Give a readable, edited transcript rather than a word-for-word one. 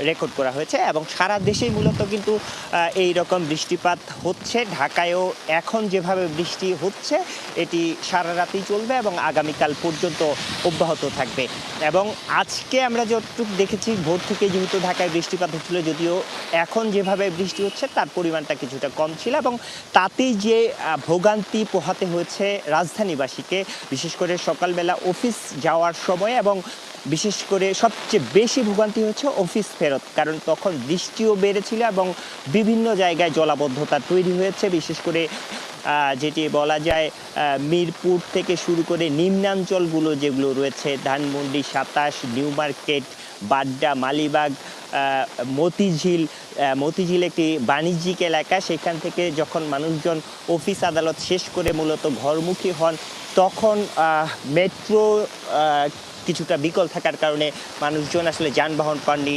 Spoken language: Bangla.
রেকর্ড করা হয়েছে এবং সারা দেশেই মূলত কিন্তু এই রকম বৃষ্টিপাত হচ্ছে। ঢাকায়ও এখন যেভাবে বৃষ্টি হচ্ছে এটি সারা রাতেই চলবে এবং আগামীকাল পর্যন্ত অব্যাহত থাকবে। এবং আজকে আমরা যতটুকু দেখেছি ভোর থেকে যেহেতু ঢাকায় বৃষ্টিপাত হচ্ছিল, যদিও এখন যেভাবে বৃষ্টি হচ্ছে তার পরিমাণটা কিছুটা কম ছিল এবং তাতেই যে ভোগান্তি পোহাতে হয়েছে রাজধানীবাসীকে, বিশেষ করে সকালবেলা অফিস যাওয়ার সময় এবং বিশেষ করে সবচেয়ে বেশি ভোগান্তি হচ্ছে অফিস ফেরত, কারণ তখন বৃষ্টিও বেড়েছিল এবং বিভিন্ন জায়গায় জলাবদ্ধতা তৈরি হয়েছে। বিশেষ করে যেটি বলা যায় মিরপুর থেকে শুরু করে নিম্নাঞ্চলগুলো যেগুলো রয়েছে, ধানমন্ডি, ২৭, নিউ মার্কেট, বাড্ডা, মালিবাগ, মতিঝিল একটি বাণিজ্যিক এলাকা। সেখান থেকে যখন মানুষজন অফিস আদালত শেষ করে মূলত ঘরমুখী হন, তখন মেট্রো কিছুটা বিকল থাকার কারণে মানুষজন আসলে যানবাহন পাননি।